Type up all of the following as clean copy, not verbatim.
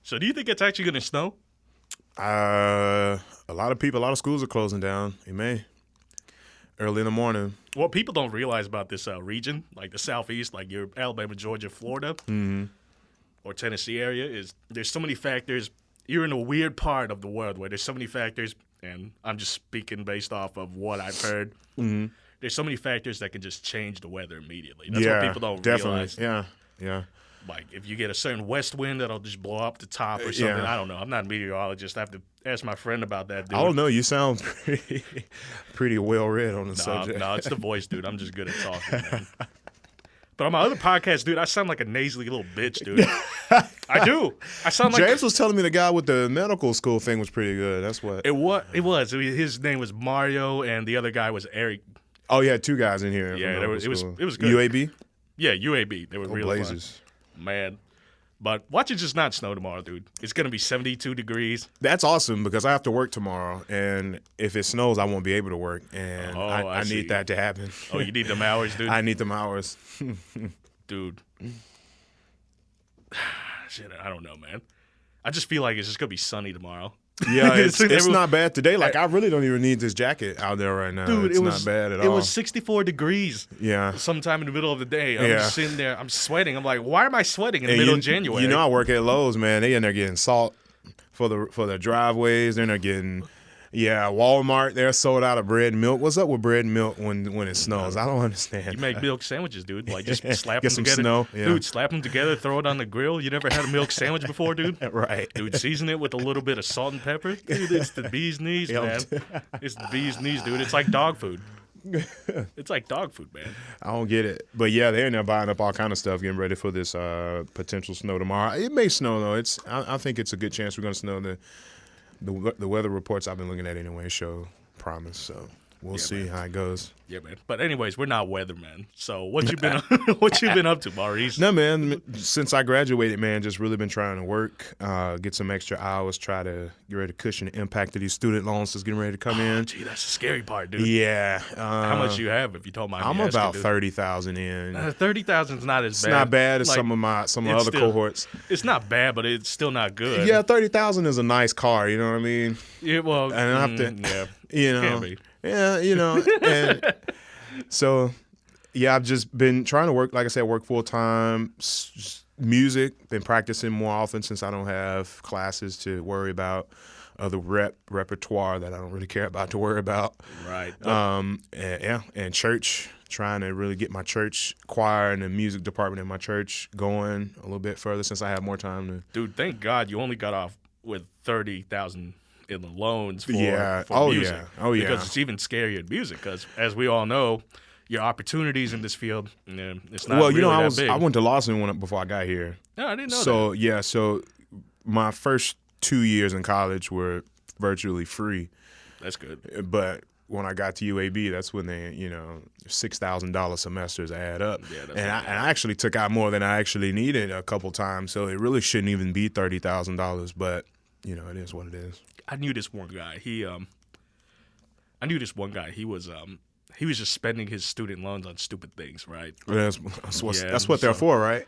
So do you think it's actually going to snow? A lot of schools are closing down. It may. Early in the morning. What people don't realize about this region, like the Southeast, like your Alabama, Georgia, Florida, or Tennessee area, is there's so many factors. You're in a weird part of the world where there's so many factors, and I'm just speaking based off of what I've heard. There's so many factors that can just change the weather immediately. That's what people don't realize. Yeah. Like, if you get a certain west wind, that'll just blow up the top or something. I don't know. I'm not a meteorologist. I have to ask my friend about that, dude. I don't know. You sound pretty well-read on the subject. No, it's the voice, dude. I'm just good at talking, man. But on my other podcast, dude, I sound like a nasally little bitch, dude. I do. I sound like... James was telling me the guy with the medical school thing was pretty good. That's what... It was. His name was Mario, and the other guy was Eric. Oh, yeah, two guys in here. Yeah, it was good. UAB? Yeah, UAB. They were real blazes. Fun. Man. But watch it just not snow tomorrow, dude. It's going to be 72 degrees. That's awesome because I have to work tomorrow, and if it snows, I won't be able to work, and I need that to happen. Oh, you need them hours, dude? I need them hours. Dude. Shit, I don't know, man. I just feel like it's just going to be sunny tomorrow. Yeah, it's not bad today. Like, I really don't even need this jacket out there right now. Dude, it's not bad at all. It was 64 degrees. Yeah. Sometime in the middle of the day. I'm just sitting there. I'm sweating. I'm like, why am I sweating in the middle of January? You know, I work at Lowe's, man. They in there getting salt for the driveways. They're in there getting... Yeah, Walmart, they're sold out of bread and milk. What's up with bread and milk when it snows? I don't understand. You make milk sandwiches, dude. Like, just slap Get them some together. Snow. Yeah. Dude, slap them together, throw it on the grill. You never had a milk sandwich before, dude? Right. Dude, season it with a little bit of salt and pepper. Dude, it's the bee's knees, man. It's the bee's knees, dude. It's like dog food. It's like dog food, man. I don't get it. But, yeah, they're in there buying up all kind of stuff, getting ready for this potential snow tomorrow. It may snow, though. I think it's a good chance we're going to snow. The weather reports I've been looking at anyway show promise, so we'll see how it goes. Yeah, man. But anyways, we're not weathermen. So what you been up to, Maurice? No, man. Since I graduated, man, just really been trying to work, get some extra hours, try to get ready to cushion the impact of these student loans that's getting ready to come in. Gee, that's the scary part, dude. Yeah. How much you have, if you told me? I'm about 30,000 in. 30,000 is not as bad. It's not bad as some of the other cohorts. It's not bad, but it's still not good. Yeah, 30,000 is a nice car. You know what I mean? Yeah. Well, and I have to. Yeah. You know. Can be. Yeah. You know. And so, yeah, I've just been trying to work. Like I said, work full time. Music. Been practicing more often since I don't have classes to worry about. The repertoire that I don't really care about to worry about. Right. And church, trying to really get my church choir and the music department in my church going a little bit further since I have more time to. Dude, thank God you only got off with 30,000 in the loans for music. Yeah. Because it's even scarier in music. Because as we all know, your opportunities in this field, it's not. Well, really that big. I went to law school before I got here. No, I didn't know that. So my first 2 years in college were virtually free. That's good. But when I got to UAB, that's when they, $6,000 semesters add up. Yeah, I actually took out more than I actually needed a couple times, so it really shouldn't even be $30,000. But it is what it is. I knew this one guy. He was just spending his student loans on stupid things, right? That's what they're for, right?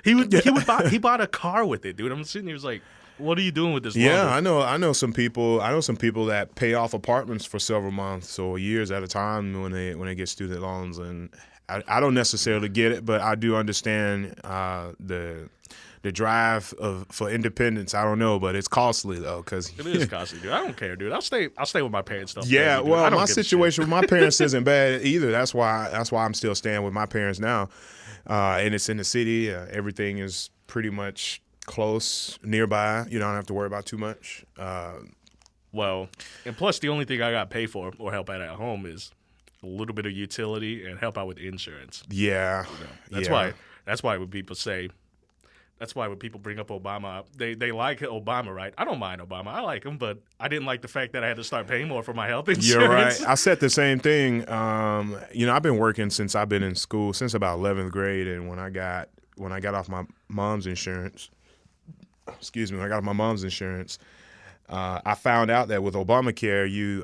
he bought a car with it, dude. I'm sitting here, like, what are you doing with this loan? Yeah, I know some people that pay off apartments for several months or years at a time when they get student loans, and I don't necessarily get it, but I do understand the drive for independence. I don't know, but it's costly though, because it is costly, dude. I don't care, dude. I'll stay with my parents stuff. Yeah, well, my situation with my parents isn't bad either. That's why I'm still staying with my parents now, and it's in the city. Everything is pretty much close, nearby. You don't have to worry about too much. Well, and plus the only thing I got to pay for or help out at home is a little bit of utility and help out with insurance. Yeah, That's why when people say. That's why when people bring up Obama, they like Obama, right? I don't mind Obama. I like him, but I didn't like the fact that I had to start paying more for my health insurance. You're right. I said the same thing. I've been working since I've been in school, since about 11th grade, and when I got off my mom's insurance, when I got off my mom's insurance, I found out that with Obamacare, you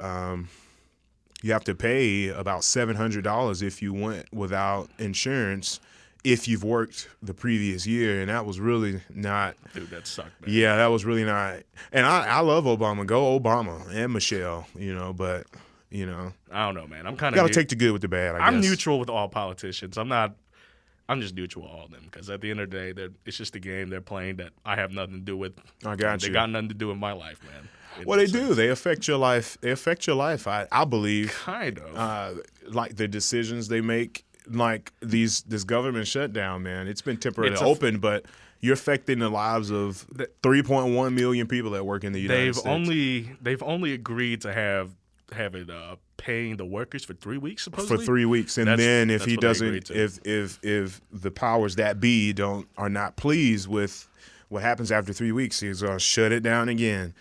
have to pay about $700 if you went without insurance if you've worked the previous year, and that was really not. Dude, that sucked, man. Yeah, that was really not. And I love Obama. Go Obama and Michelle. But I don't know, man. I'm kind of got to take the good with the bad. I'm neutral with all politicians. I'm just neutral with all of them because at the end of the day, it's just a game they're playing that I have nothing to do with. I got you. They got nothing to do with my life, man. Well, they do. They affect your life. They affect your life. I believe. Kind of. Like the decisions they make, like this government shutdown, man. It's been temporarily open, but you're affecting the lives of 3.1 million people that work in the United States. They've only agreed to have it paying the workers for 3 weeks, supposedly. For 3 weeks, and then if he doesn't, if the powers that be are not pleased with what happens after 3 weeks, he's gonna shut it down again.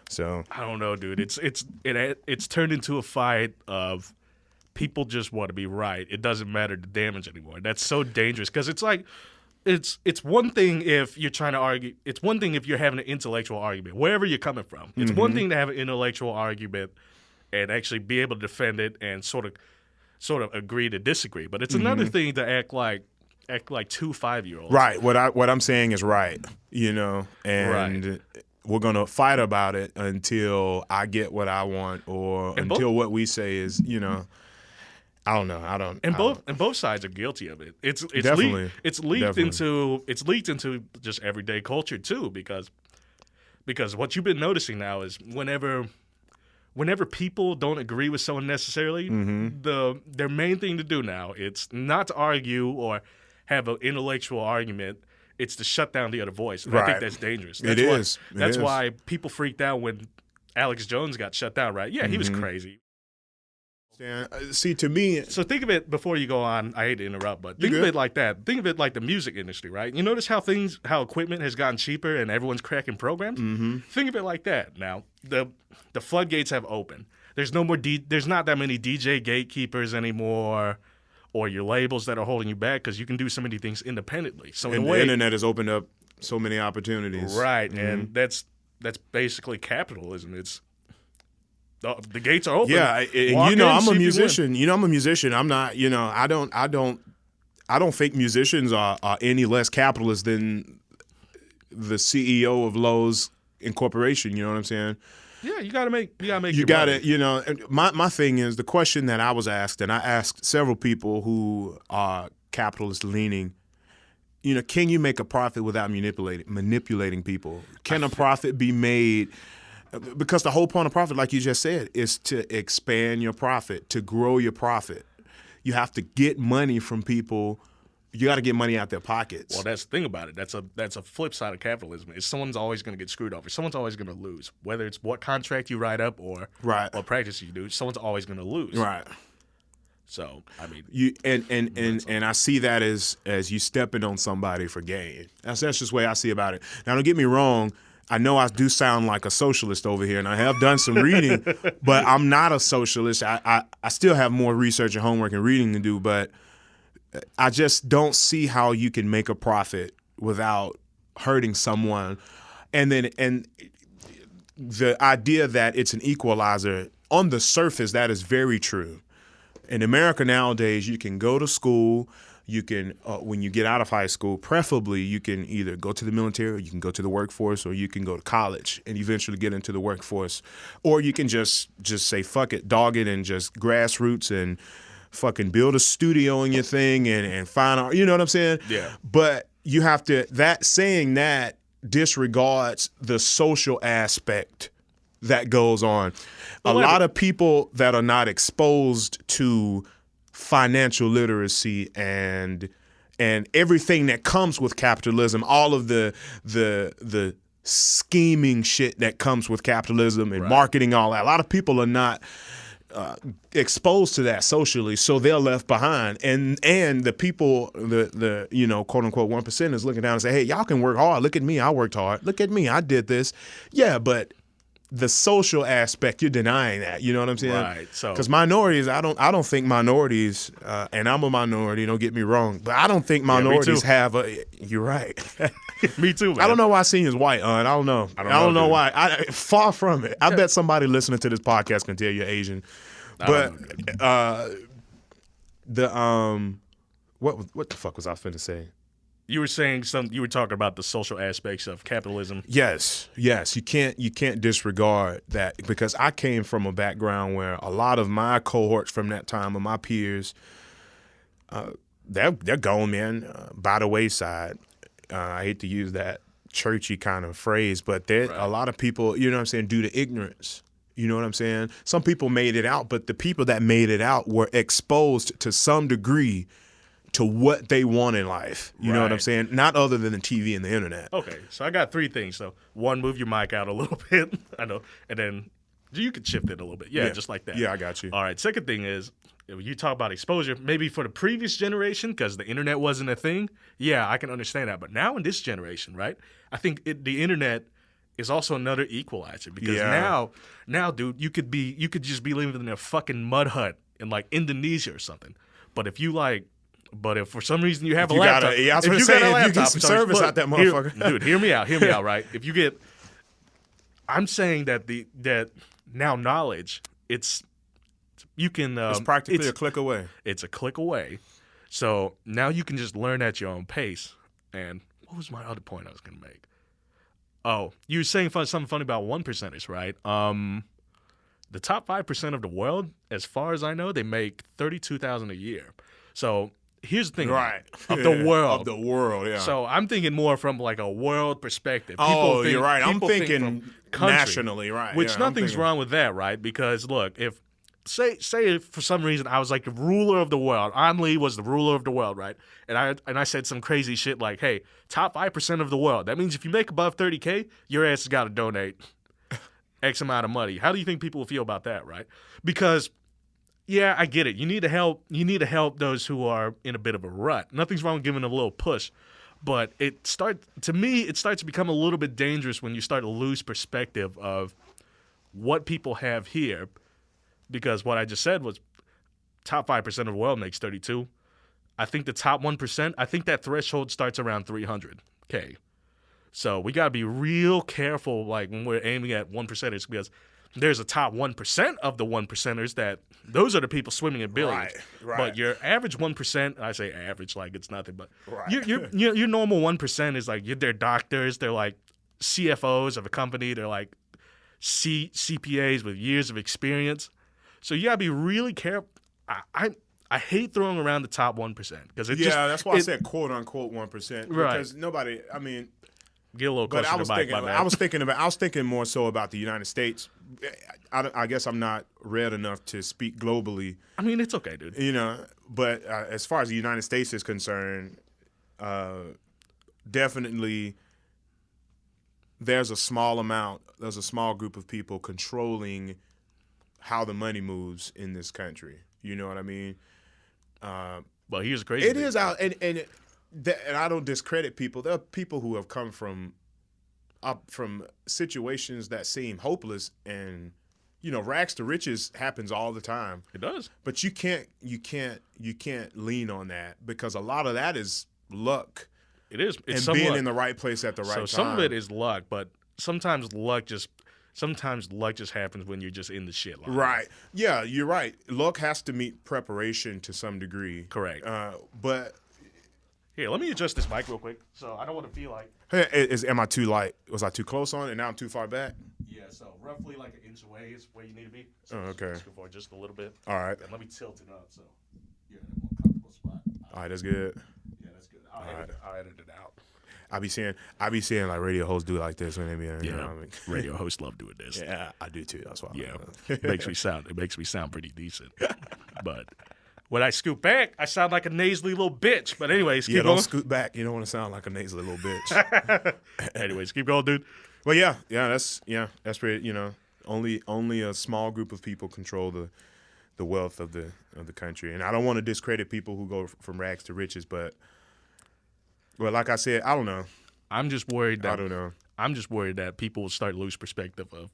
So I don't know, dude. It's turned into a fight of people just want to be right. It doesn't matter the damage anymore. That's so dangerous because it's like it's one thing if you're trying to argue. It's one thing if you're having an intellectual argument, wherever you're coming from. It's one thing to have an intellectual argument and actually be able to defend it and sort of agree to disagree. But it's another thing to act like 2 5-year-olds. Right. What I'm saying is right. And right. We're gonna fight about it until I get what I want, or until what we say is, I don't know. And both sides are guilty of it. It's definitely leaked into just everyday culture too, because what you've been noticing now is whenever people don't agree with someone necessarily, their main thing to do now, it's not to argue or have an intellectual argument. It's to shut down the other voice. And I think that's dangerous. That's why people freaked out when Alex Jones got shut down, right? Yeah, he was crazy. Yeah, see, to me... So think of it, before you go on, I hate to interrupt, but think of it like that. Think of it like the music industry, right? You notice how equipment has gotten cheaper and everyone's cracking programs? Think of it like that. Now, the floodgates have opened. There's not that many DJ gatekeepers anymore, or your labels that are holding you back because you can do so many things independently. So the internet has opened up so many opportunities. Right, and that's basically capitalism. It's the gates are open. Yeah, I'm a musician. I'm a musician. I'm not. I don't think musicians are any less capitalist than the CEO of Lowe's Incorporation. You know what I'm saying? Yeah, you gotta make. You gotta. My thing is the question that I was asked, and I asked several people who are capitalist leaning. Can you make a profit without manipulating people? Can a profit be made? Because the whole point of profit, like you just said, is to expand your profit, to grow your profit. You have to get money from people. You got to get money out their pockets. Well, that's the thing about it. That's a flip side of capitalism. Is someone's always going to get screwed over. Someone's always going to lose. Whether it's what contract you write up or practice you do, someone's always going to lose. Right. So I mean, and I see that as you stepping on somebody for gain. That's just the way I see about it. Now, don't get me wrong. I know I do sound like a socialist over here, and I have done some reading, but I'm not a socialist. I still have more research and homework and reading to do, but I just don't see how you can make a profit without hurting someone. And the idea that it's an equalizer, on the surface, that is very true. In America nowadays, you can go to school. You can, when you get out of high school, preferably you can either go to the military, or you can go to the workforce, or you can go to college and eventually get into the workforce. Or you can just say, fuck it, dog it, and just grassroots and fucking build a studio in your thing and find out, you know what I'm saying? Yeah. But you have to, saying that disregards the social aspect that goes on. A lot of people that are not exposed to financial literacy and everything that comes with capitalism, all of the scheming shit that comes with capitalism and marketing, all that. A lot of people are not exposed to that socially, so they're left behind. And the people, the quote unquote 1% is looking down and say, hey, y'all can work hard. Look at me, I worked hard. Look at me, I did this. Yeah, but the social aspect, you're denying that. You know what I'm saying? Right. So, because minorities, I don't think minorities, and I'm a minority. Don't get me wrong, but I don't think minorities have a. You're right. Me too, man. I don't know why Senior's white, I don't know. I don't know why. Far from it. I bet somebody listening to this podcast can tell you're Asian. But what the fuck was I finna say? You were saying you were talking about the social aspects of capitalism. Yes. You can't disregard that, because I came from a background where a lot of my cohorts from that time, of my peers, they're gone, man, by the wayside. I hate to use that churchy kind of phrase, but a lot of people, you know what I'm saying, due to ignorance. You know what I'm saying? Some people made it out, but the people that made it out were exposed to some degree to what they want in life. You know what I'm saying? Not other than the TV and the internet. Okay, so I got three things. So one, move your mic out a little bit. I know. And then you could shift it a little bit. Yeah, just like that. Yeah, I got you. All right, second thing is, when you talk about exposure, maybe for the previous generation, because the internet wasn't a thing, yeah, I can understand that. But now in this generation, right, I think the internet is also another equalizer, because now, dude, you could just be living in a fucking mud hut in like Indonesia or something. But if for some reason you have a laptop, if you get some service out that motherfucker, dude, hear me out, right? If you get, I'm saying that now knowledge, it's practically a click away. It's a click away. So now you can just learn at your own pace. And what was my other point I was going to make? Oh, you were saying something funny about 1%ers, right? The top 5% of the world, as far as I know, they make $32,000 a year. So here's the thing, right? Of the world, yeah. So I'm thinking more from like a world perspective. You're right. I'm thinking nationally, right? Which nothing's wrong with that, right? Because look, if say for some reason I was like the ruler of the world, An Lee was the ruler of the world, right? And I said some crazy shit like, hey, top 5% of the world. That means if you make above 30K, your ass has got to donate X amount of money. How do you think people will feel about that, right? Because yeah, I get it. You need to help. You need to help those who are in a bit of a rut. Nothing's wrong with giving them a little push, but it starts to become a little bit dangerous when you start to lose perspective of what people have here. Because what I just said was top 5% of the world makes 32. I think the top 1%, I think that threshold starts around 300K. So we got to be real careful, like when we're aiming at 1%ers, because there's a top 1% of the 1%ers that those are the people swimming in billions. Right. But your average 1%, I say average like it's nothing, but your normal 1% is like they're doctors, they're like CFOs of a company, they're like CPAs with years of experience. So you gotta be really careful. I hate throwing around the top 1% because that's why I said quote unquote 1%, because nobody. I mean, get a little closer to the mic. I was thinking more so about the United States. I guess I'm not read enough to speak globally. I mean, it's okay, dude. You know, but as far as the United States is concerned, definitely there's a small group of people controlling how the money moves in this country. You know what I mean? Well, here's crazy. It is out, and I don't discredit people. There are people who have come from situations that seem hopeless, and rags to riches happens all the time. It does. But you can't lean on that, because a lot of that is luck. It is. It's and being luck. in the right place at the right time. So some of it is luck, but sometimes luck just happens when you're just in the shit line. Right. Yeah, you're right. Luck has to meet preparation to some degree. Correct. But here, let me adjust this mic real quick, so I don't want to feel like. Hey, am I too light? Was I too close on it, and now I'm too far back? Yeah. So roughly like an inch away is where you need to be. So okay. Just go forward just a little bit. All right. And let me tilt it up so you're in a more comfortable spot. All right, that's good. Yeah, that's good. I'll edit it out. I be seeing like radio hosts do like this when they be in. Yeah, radio hosts love doing this. Yeah, I do too. That's why. Yeah, it makes me sound pretty decent. But when I scoot back, I sound like a nasally little bitch. But anyways, keep going. Don't scoot back. You don't want to sound like a nasally little bitch. Anyways, keep going, dude. Well, that's pretty. Only a small group of people control the wealth of the country, and I don't want to discredit people who go from rags to riches, but. Well, like I said, I don't know. I'm just worried that I don't know. I'm just worried that people will start to lose perspective of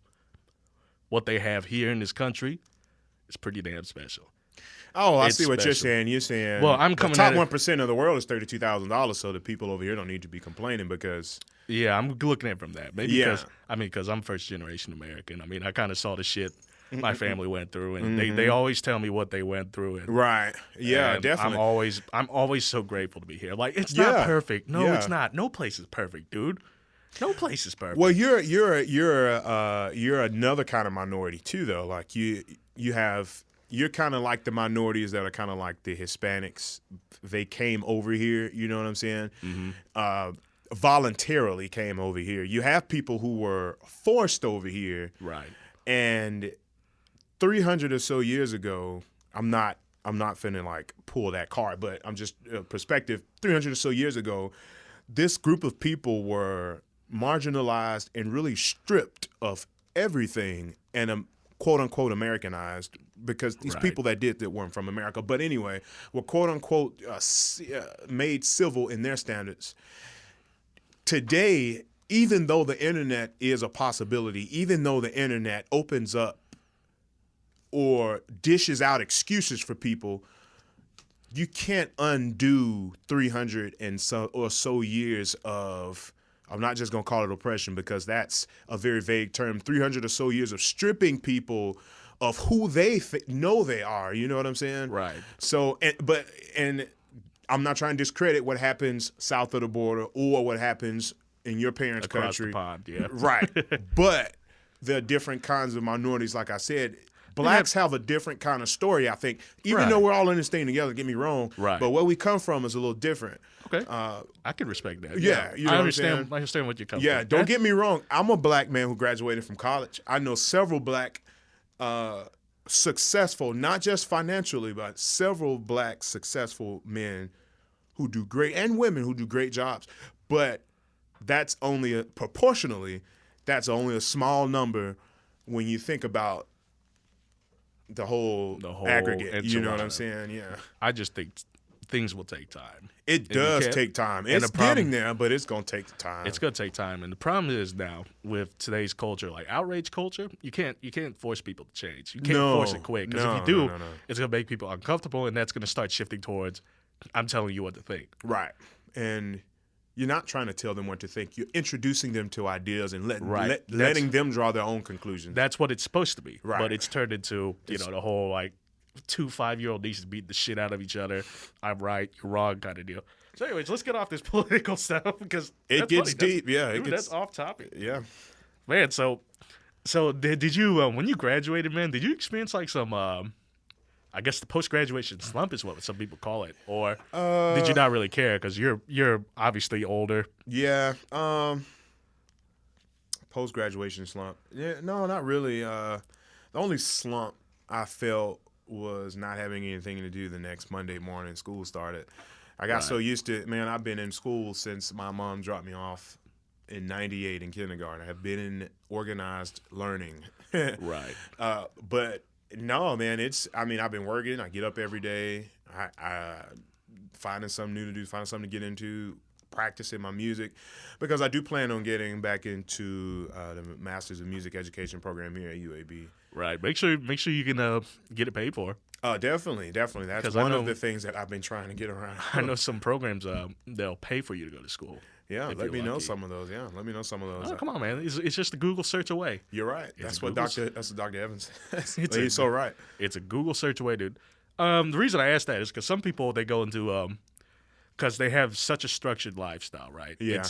what they have here in this country. It's pretty damn special. Oh, I see what you're saying. You're saying, well, I'm coming. The top 1% of the world is $32,000, so the people over here don't need to be complaining because. Yeah, I'm looking at it from that. Maybe because I'm first generation American. I mean, I kind of saw the shit. my family went through, and they always tell me what they went through. And, Right. Yeah, and definitely. I'm always so grateful to be here. Like, it's not perfect. No, Yeah. it's not. No place is perfect, dude. No place is perfect. Well, you're another kind of minority too, though. Like you're kind of like the minorities that are kind of like the Hispanics. They came over here. You know what I'm saying? Voluntarily came over here. You have people who were forced over here. Right. And 300 or so years ago, I'm not finna like pull that card, but I'm just perspective. 300 or so years ago, this group of people were marginalized and really stripped of everything and quote unquote Americanized, because these people that did that weren't from America. But anyway, were quote unquote made civil in their standards. Today, even though the internet is a possibility, even though the internet opens up or dishes out excuses for people, you can't undo 300 and so years of, I'm not just going to call it oppression because that's a very vague term, 300 or so years of stripping people of who they know they are. You know what I'm saying? Right. So, and I'm not trying to discredit what happens south of the border or what happens in your parents' Across country. the pond, yeah. Right. But there are different kinds of minorities, like I said. Blacks have a different kind of story, I think. Even though we're all in this thing together, get me wrong. Right. But where we come from is a little different. Okay. I can respect that. Yeah. You know I what understand. I'm saying? I understand what you're coming Yeah, from. don't get me wrong. I'm a black man who graduated from college. I know several black successful, not just financially, but several black successful men who do great, and women who do great jobs. But that's only proportionally, that's only a small number when you think about the whole aggregate. You know what I'm saying? Yeah. I just think things will take time. It does take time. It's getting there, but it's going to take time. It's going to take time. And the problem is now with today's culture, like outrage culture, you can't force people to change. You can't force it quick. Because if you do, it's going to make people uncomfortable, and that's going to start shifting towards, I'm telling you what to think. Right. And you're not trying to tell them what to think. You're introducing them to ideas and letting them draw their own conclusions. That's what it's supposed to be. Right. But it's turned into, the whole, like, 2 5-year-old needs to beat the shit out of each other. I'm right, you're wrong kind of deal. So anyways, let's get off this political stuff because it gets deep. That's off topic. Yeah. Man, so did you, when you graduated, man, did you experience like some, I guess the post-graduation slump is what some people call it, or did you not really care because you're obviously older? Yeah. Post-graduation slump. Yeah, no, not really. The only slump I felt was not having anything to do the next Monday morning school started. I got so used to it. Man, I've been in school since my mom dropped me off in 98 in kindergarten. I have been in organized learning. Right. But no, man, I've been working. I get up every day. I finding something new to do, finding something to get into, practicing my music, because I do plan on getting back into the Masters of Music Education program here at UAB. Right. Make sure you can get it paid for. Definitely. That's one of the things that I've been trying to get around. I know some programs they'll pay for you to go to school. Yeah, let me know some of those. Yeah, let me know some of those. Oh, come on, man. It's just a Google search away. You're right. That's what Dr. Evans says. He's so right. It's a Google search away, dude. The reason I ask that is because some people, they go into because they have such a structured lifestyle, right? Yeah.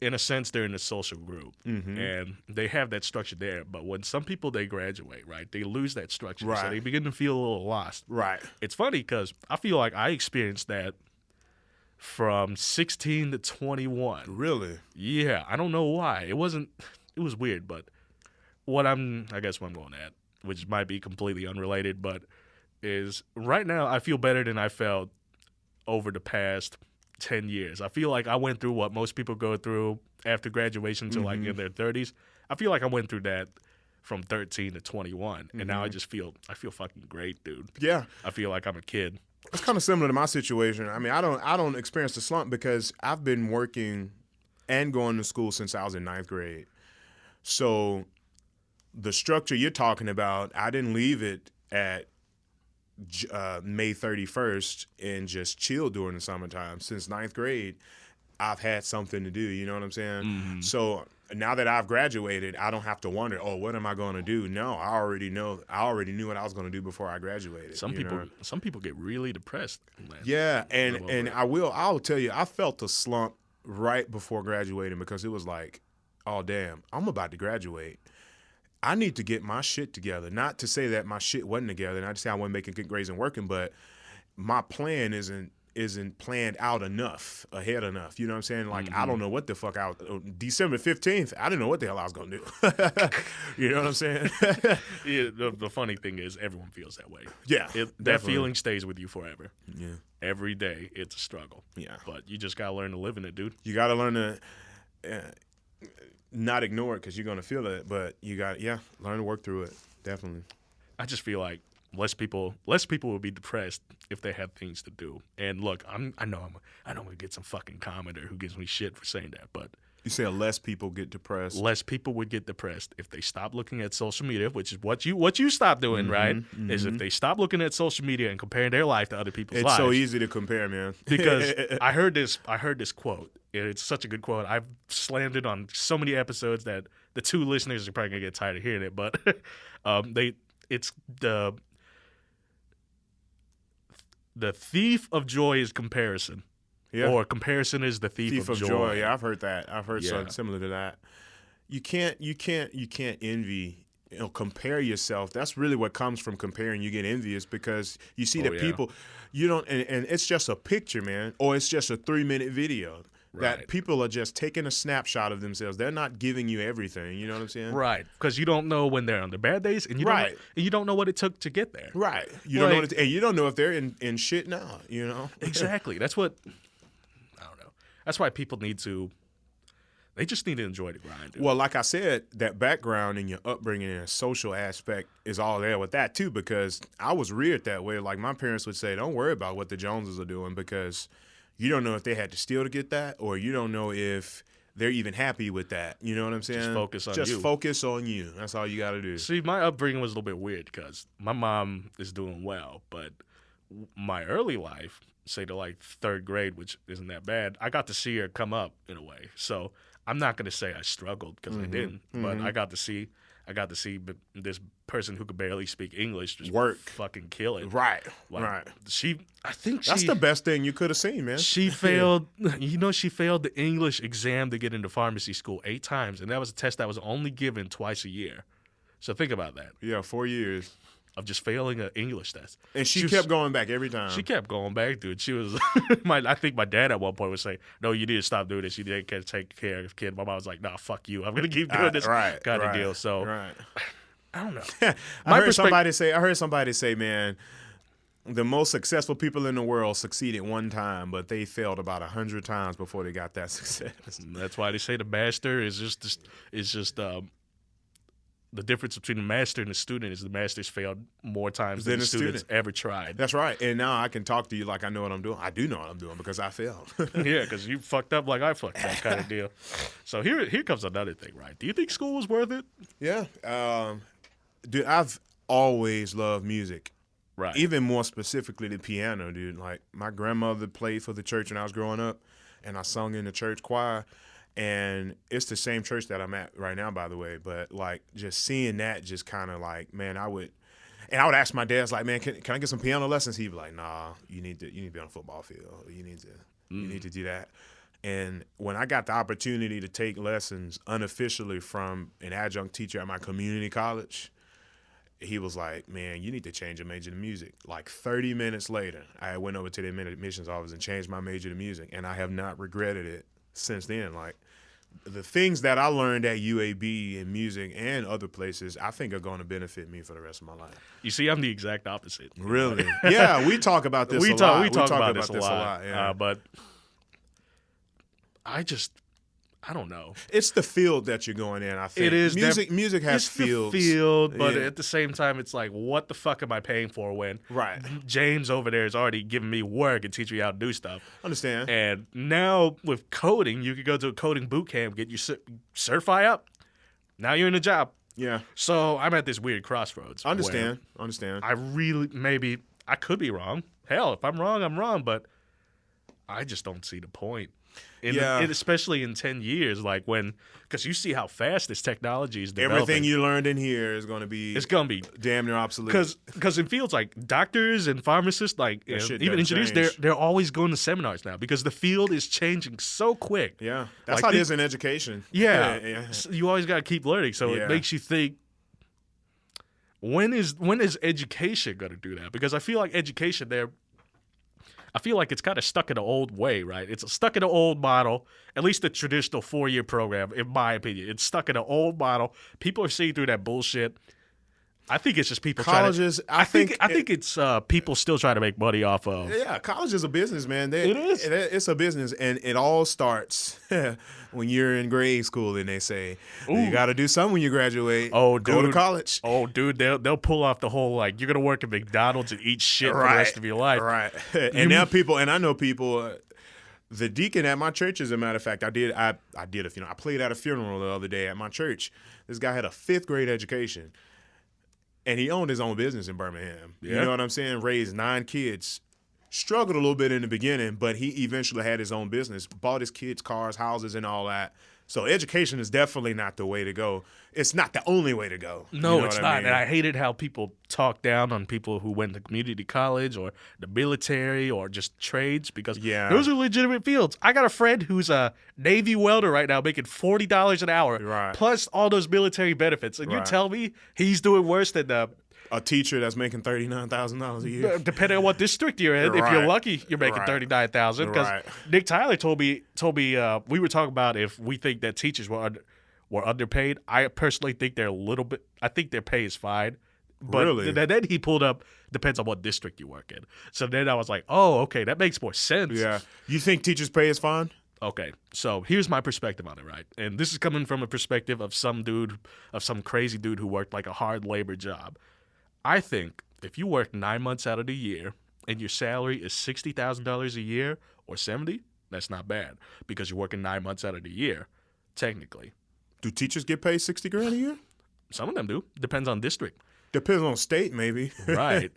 In a sense, they're in a social group, and they have that structure there. But when some people, they graduate, right, they lose that structure. Right. So they begin to feel a little lost. Right. It's funny because I feel like I experienced that from 16 to 21. Really? Yeah. I don't know why. It was weird, but what I'm going at, which might be completely unrelated, but is right now I feel better than I felt over the past 10 years. I feel like I went through what most people go through after graduation to like in their 30s. I feel like I went through that from 13 to 21, and now I feel fucking great, dude. Yeah. I feel like I'm a kid. It's kind of similar to my situation. I mean, I don't experience the slump because I've been working and going to school since I was in 9th grade. So the structure you're talking about, I didn't leave it at May 31st and just chill during the summertime. Since 9th grade, I've had something to do. You know what I'm saying? Mm-hmm. So now that I've graduated, I don't have to wonder, oh, what am I going to do? No, I already know. I already knew what I was going to do before I graduated. Some people get really depressed. Yeah, and I'll tell you, I felt a slump right before graduating because it was like, oh damn, I'm about to graduate. I need to get my shit together. Not to say that my shit wasn't together, not to say I wasn't making good grades and working, but my plan isn't planned out enough, ahead enough. You know what I'm saying? Like, I don't know what the fuck December 15th, I didn't know what the hell I was going to do. You know what I'm saying? Yeah, the funny thing is everyone feels that way. Yeah. That feeling stays with you forever. Yeah. Every day, it's a struggle. Yeah. But you just got to learn to live in it, dude. You got to learn to not ignore it because you're going to feel it, but you got to, learn to work through it. Definitely. I just feel like less people will be depressed if they have things to do. And look, I know I'm gonna get some fucking commenter who gives me shit for saying that, but you say less people get depressed. Less people would get depressed if they stop looking at social media, which is what you stop doing, right? Mm-hmm. Is if they stop looking at social media and comparing their life to other people's lives. It's so easy to compare, man. Because I heard this quote. It's such a good quote. I've slammed it on so many episodes that the two listeners are probably gonna get tired of hearing it, but it's the thief of joy is comparison. Yeah. Or comparison is the thief of joy. Yeah, I've heard that. I've heard something similar to that. You can't envy, compare yourself. That's really what comes from comparing. You get envious because you see that people, you don't, and it's just a picture, man, or it's just a 3-minute video. Right. That people are just taking a snapshot of themselves. They're not giving you everything. You know what I'm saying? Right. Because you don't know when they're on their bad days, and you don't know what it took to get there. Right. You don't know, and you don't know if they're in shit now. You know. Exactly. That's what. I don't know. That's why people need to. They just need to enjoy the grind. Dude. Well, like I said, that background and your upbringing and social aspect is all there with that too. Because I was reared that way. Like my parents would say, "Don't worry about what the Joneses are doing," because you don't know if they had to steal to get that, or you don't know if they're even happy with that. You know what I'm saying? Just focus on you. That's all you got to do. See, my upbringing was a little bit weird because my mom is doing well, but my early life, say to like 3rd grade, which isn't that bad, I got to see her come up in a way. So I'm not going to say I struggled because I didn't, but I got to see this person who could barely speak English just fucking kill it. Right, like, right. That's the best thing you could have seen, man. She failed. She failed the English exam to get into pharmacy school 8 times, and that was a test that was only given twice a year. So think about that. Yeah, 4 years of just failing an English test. And she kept going back every time. She kept going back, dude. She was I think my dad at one point would say, "No, you need to stop doing this. You didn't get to take care of the kid." My mom was like, "Nah, fuck you. I'm gonna keep doing this kind of deal." So I don't know. I heard somebody say, man, the most successful people in the world succeeded one time, but they failed about 100 times before they got that success. That's why they say the master is just the difference between the master and the student is the master's failed more times than the student's ever tried. That's right. And now I can talk to you like I know what I'm doing. I do know what I'm doing because I failed. Yeah, because you fucked up like I fucked up kind of deal. So here comes another thing, right? Do you think school was worth it? Yeah. Dude, I've always loved music. Right. Even more specifically the piano, dude. Like my grandmother played for the church when I was growing up, and I sung in the church choir. And it's the same church that I'm at right now, by the way. But like just seeing that, just kind of like, man, I would ask my dad, like, man, can I get some piano lessons? He'd be like, nah, you need to be on a football field. You need to do that. And when I got the opportunity to take lessons unofficially from an adjunct teacher at my community college, he was like, man, you need to change your major to music. Like 30 minutes later, I went over to the admissions office and changed my major to music, and I have not regretted it since then. Like the things that I learned at UAB in music and other places, I think are going to benefit me for the rest of my life. You see, I'm the exact opposite. Really? Yeah, we talk about this a lot. We talk about this a lot. Yeah. But I don't know. It's the field that you're going in, I think. It is. Music has fields. The field, but at the same time, it's like, what the fuck am I paying for when James over there is already giving me work and teaching me how to do stuff? Understand. And now with coding, you could go to a coding boot camp, get your certify up. Now you're in a job. Yeah. So I'm at this weird crossroads. Understand. I really, maybe, I could be wrong. Hell, if I'm wrong, I'm wrong, but I just don't see the point. Especially in 10 years, like because you see how fast this technology is developing. Everything you learned in here is going to be damn near obsolete. Because in fields like doctors and pharmacists, like even engineers, they're always going to seminars now because the field is changing so quick. Yeah, that's how it is in education. Yeah. So you always got to keep learning. So it makes you think, when is education going to do that? Because I feel like education I feel like it's kind of stuck in the old way, right? It's stuck in the old model, at least the traditional 4-year program, in my opinion. It's stuck in the old model. People are seeing through that bullshit. I think it's just people I think it's people still trying to make money off of. Yeah, college is a business, man. It is. It's a business, and it all starts when you're in grade school, and they say you got to do something when you graduate. Oh, dude, go to college. Oh, dude, they'll pull off the whole like you're gonna work at McDonald's and eat shit for the rest of your life. Right. And now people, and I know people. The deacon at my church, as a matter of fact, I did a funeral. I played at a funeral the other day at my church. This guy had a 5th grade education. And he owned his own business in Birmingham. Yeah. You know what I'm saying? Raised 9 kids. Struggled a little bit in the beginning, but he eventually had his own business. Bought his kids cars, houses, and all that. So education is definitely not the way to go. It's not the only way to go. No, you know it's not. And I hated how people talk down on people who went to community college or the military or just trades because those are legitimate fields. I got a friend who's a Navy welder right now making $40 an hour plus all those military benefits. And you tell me he's doing worse than a teacher that's making $39,000 a year. Depending on what district you're in. If you're lucky, you're making $39,000. Because Nick Tyler told me we were talking about if we think that teachers were underpaid. I personally think they're a little bit. I think their pay is fine. But really? Then he pulled up, depends on what district you work in. So then I was like, oh, okay, that makes more sense. Yeah. You think teachers' pay is fine? Okay, so here's my perspective on it, right? And this is coming from a perspective of some crazy dude who worked like a hard labor job. I think if you work 9 months out of the year and your salary is $60,000 a year or 70, that's not bad because you're working 9 months out of the year, technically. Do teachers get paid $60,000 a year? Some of them do. Depends on district. Depends on state, maybe. Right.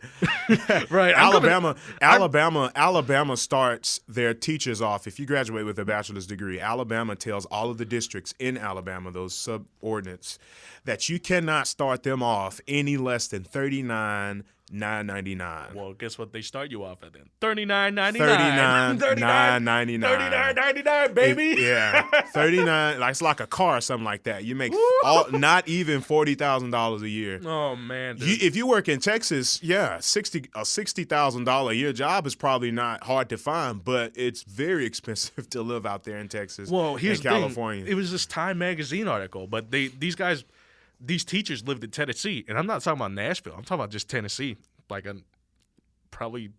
Right. Alabama starts their teachers off. If you graduate with a bachelor's degree, Alabama tells all of the districts in Alabama, those subordinates, that you cannot start them off any less than $39,999. Well, guess what they start you off at then? $39.99. $39,999. $39.99, baby. Yeah. $39. It's like a car or something like that. You make not even $40,000 a year. Oh man. If you work in Texas, a $60,000 a year job is probably not hard to find, but it's very expensive to live out there in Texas. Well, here's and California. It was this Time magazine article, but these teachers lived in Tennessee, and I'm not talking about Nashville. I'm talking about just Tennessee, like a probably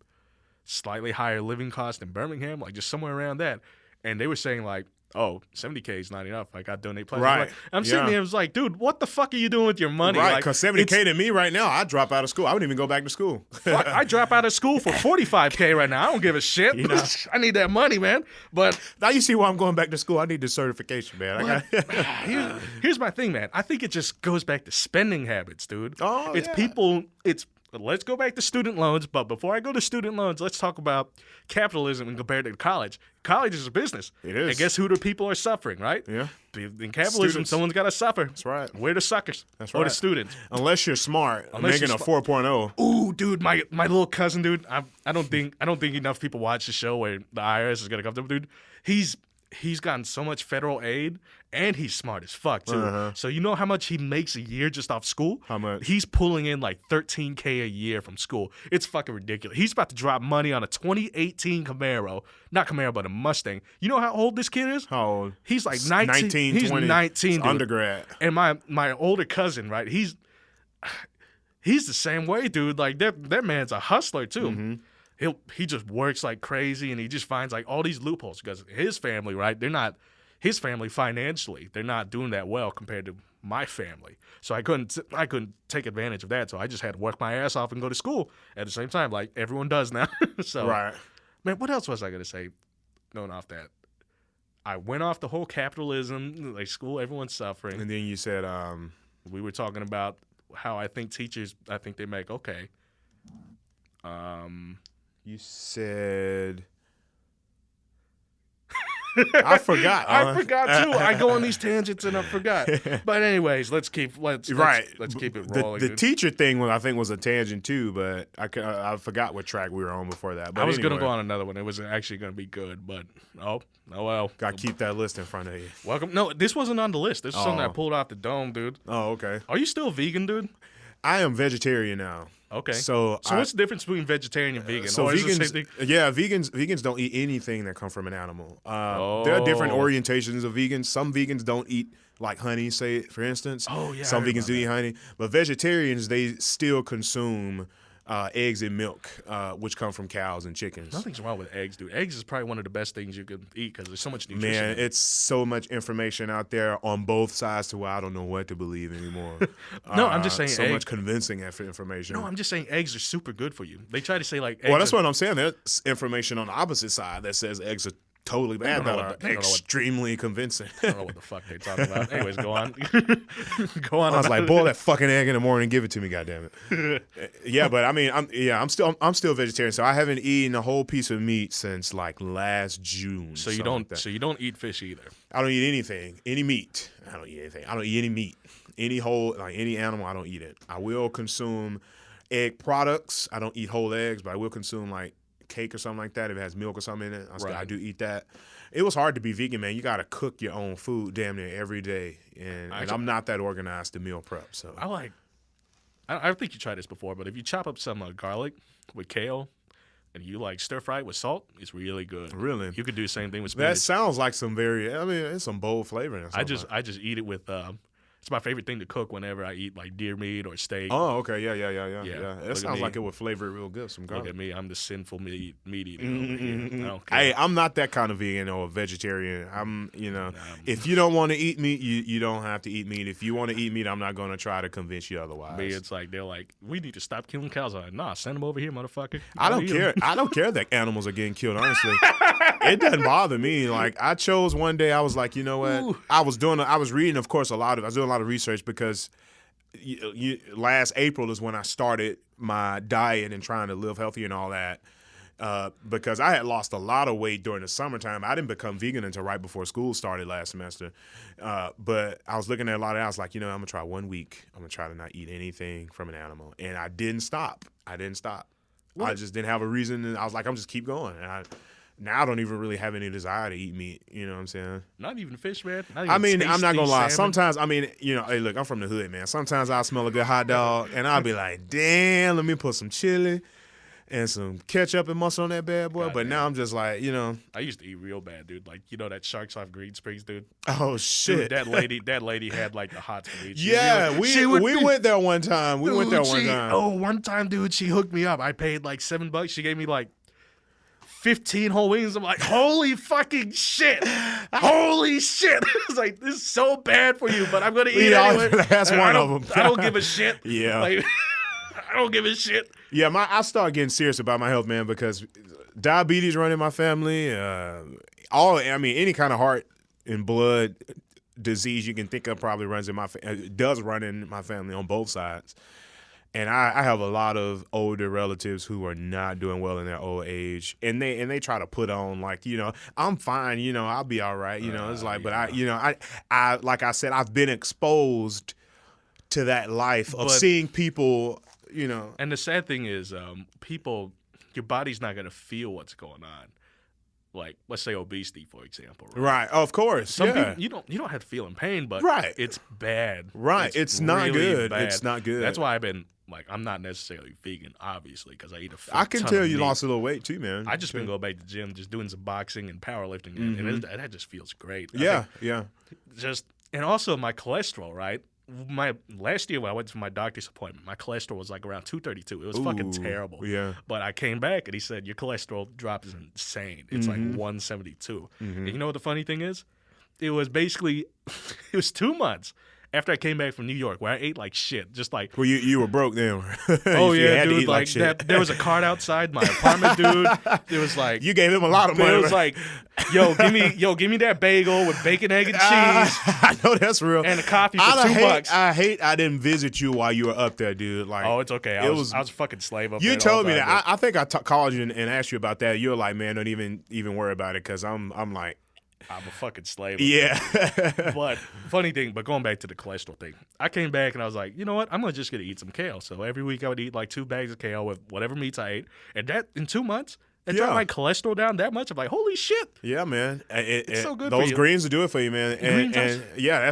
slightly higher living cost than Birmingham, like just somewhere around that. And they were saying like, oh, $70K is not enough. I got to donate plasma. Right. I'm sitting there, I was like, dude, what the fuck are you doing with your money? Right, because $70K to me right now, I'd drop out of school. I wouldn't even go back to school. Fuck, I drop out of school for $45K right now. I don't give a shit. You know? I need that money, man. But now you see why I'm going back to school. I need the certification, man. Here's my thing, man. I think it just goes back to spending habits, dude. Oh, Let's go back to student loans, but before I go to student loans, let's talk about capitalism and compared to college. College is a business. It is. And guess who the people are suffering, right? Yeah. In capitalism, someone's got to suffer. That's right. We're the suckers. That's right. Or the students. Unless you're smart, making a 4.0. Ooh, dude, my little cousin, dude. I don't think enough people watch the show where the IRS is gonna come to him, dude. He's gotten so much federal aid, and he's smart as fuck, too. Uh-huh. So you know how much he makes a year just off school? How much? He's pulling in like $13K a year from school. It's fucking ridiculous. He's about to drop money on a 2018 Camaro. Not Camaro, but a Mustang. You know how old this kid is? How old? He's like 19. He's 20. 19, dude. Undergrad. And my older cousin, right, he's the same way, dude. Like, that man's a hustler, too. Mm-hmm. He just works like crazy, and he just finds like all these loopholes because his family, right? His family financially, they're not doing that well compared to my family. So I couldn't take advantage of that. So I just had to work my ass off and go to school at the same time, like everyone does now. So, right, man, what else was I gonna say? Going off that, I went off the whole capitalism, like school, everyone's suffering, and then you said, we were talking about how I think teachers, I think they make okay. You said I forgot. I forgot too. I go on these tangents and I forgot. But anyways, let's keep it rolling. The teacher thing I think was a tangent too, but I forgot what track we were on before that. But I was gonna go on another one. It was actually gonna be good, but oh well. Got to keep that list in front of you. Welcome. No, this wasn't on the list. This is something I pulled off the dome, dude. Oh, okay. Are you still vegan, dude? I am vegetarian now. Okay. So what's the difference between vegetarian and vegan? So vegans don't eat anything that comes from an animal. There are different orientations of vegans. Some vegans don't eat like honey, say for instance. Oh yeah. Some vegans do eat honey, but vegetarians they still consume eggs and milk, which come from cows and chickens. Nothing's wrong with eggs, dude. Eggs is probably one of the best things you can eat because there's so much nutrition. Man, it's so much information out there on both sides to where I don't know what to believe anymore. No, I'm just saying so much convincing information. No, I'm just saying eggs are super good for you. They try to say like eggs well, that's what I'm saying. There's information on the opposite side that says eggs are totally bad that are extremely convincing. I don't know what the fuck they're talking about. Anyways, go on. Go on. I was like, boil that fucking egg in the morning and give it to me, goddammit. Yeah, but I mean, I'm still vegetarian, so I haven't eaten a whole piece of meat since like last June. So you don't eat fish either. I don't eat anything, any meat. I don't eat anything. I don't eat any meat, any animal. I don't eat it. I will consume egg products. I don't eat whole eggs, but I will consume like cake or something like that if it has milk or something in it. I do eat that. It was hard to be vegan, man. You got to cook your own food damn near every day, and I'm not that organized to meal prep. So I think you tried this before, but if you chop up some garlic with kale and you like stir fry it with salt, it's really good. Really, you could do the same thing with spinach. That sounds like it's some bold flavor. I just eat it with. It's my favorite thing to cook whenever I eat like deer meat or steak. Oh, okay, yeah. That sounds like it would flavor it real good. Some garlic. Look at me, I'm the sinful meat eater over here. I don't care. Hey, I'm not that kind of vegan or vegetarian. If you don't want to eat meat, you don't have to eat meat. If you want to eat meat, I'm not going to try to convince you otherwise. Me, it's like they're like, we need to stop killing cows. I'm like, nah, send them over here, motherfucker. I don't care. I don't care that animals are getting killed. Honestly, it doesn't bother me. Like I chose one day. I was like, you know what? Ooh. I was reading, of course, I was doing a lot of research because last April is when I started my diet and trying to live healthy and all that. Because I had lost a lot of weight during the summertime. I didn't become vegan until right before school started last semester. But I was looking at a lot of it. I was like, I'm going to try 1 week. I'm going to try to not eat anything from an animal. And I didn't stop. What? I just didn't have a reason. And I was like, I'm just keep going. And now I don't even really have any desire to eat meat. You know what I'm saying? Not even fish, man. I'm not going to lie. Sometimes, hey, look, I'm from the hood, man. Sometimes I'll smell a good hot dog, and I'll be like, damn, let me put some chili and some ketchup and mustard on that bad boy. But now I'm just like, I used to eat real bad, dude. Like, that Sharks Off Green Springs, dude. Oh, shit. Dude, that lady had, like, the hots for me. Yeah, we went there one time. One time, dude, she hooked me up. I paid, like, $7. She gave me, like, 15 whole wings. I'm like, holy fucking shit. Holy shit. It's like, this is so bad for you, but I'm going to eat it anyway. That's one of them. I don't give a shit. Yeah. Like, I don't give a shit. Yeah, I started getting serious about my health, man, because diabetes run in my family. Any kind of heart and blood disease you can think of probably does run in my family on both sides. And I have a lot of older relatives who are not doing well in their old age, and they try to put on like, I'm fine, I'll be all right, It's like, but I like I said, I've been exposed to that life of seeing people, And the sad thing is, your body's not gonna feel what's going on. Like, let's say obesity, for example. Right. Of course. Some people, you don't have to feel in pain, but it's bad. Right. It's not really good. Bad. It's not good. That's why I've been like, I'm not necessarily vegan, obviously, because I eat a I can tell you lost a little weight too, man. I just been going back to the gym, just doing some boxing and powerlifting, and that just feels great. Yeah. And also my cholesterol, right? Last year when I went to my doctor's appointment, my cholesterol was like around 232. It was fucking terrible. Yeah. But I came back and he said, your cholesterol drop is insane. It's like 172. And you know what the funny thing is? It was 2 months after I came back from New York, where I ate like shit, just like. Well, you were broke then. Oh yeah, dude. Like that, there was a cart outside my apartment, dude. It was like you gave him a lot of money. It was like, give me that bagel with bacon, egg, and cheese. I know that's real. And a coffee for $2. I didn't visit you while you were up there, dude. Like, oh, it's okay. I was a fucking slave up there. You told me that. I think I called you and asked you about that. You were like, man, don't even worry about it, because I'm like. I'm a fucking slave. Yeah. But funny thing, but going back to the cholesterol thing, I came back and I was like, you know what? I'm just gonna eat some kale. So every week I would eat like 2 bags of kale with whatever meats I ate, and that in 2 months, it dropped my cholesterol down that much. I'm like, holy shit. Yeah, man. It's so good. Those for you. greens will do it for you, man. And yeah,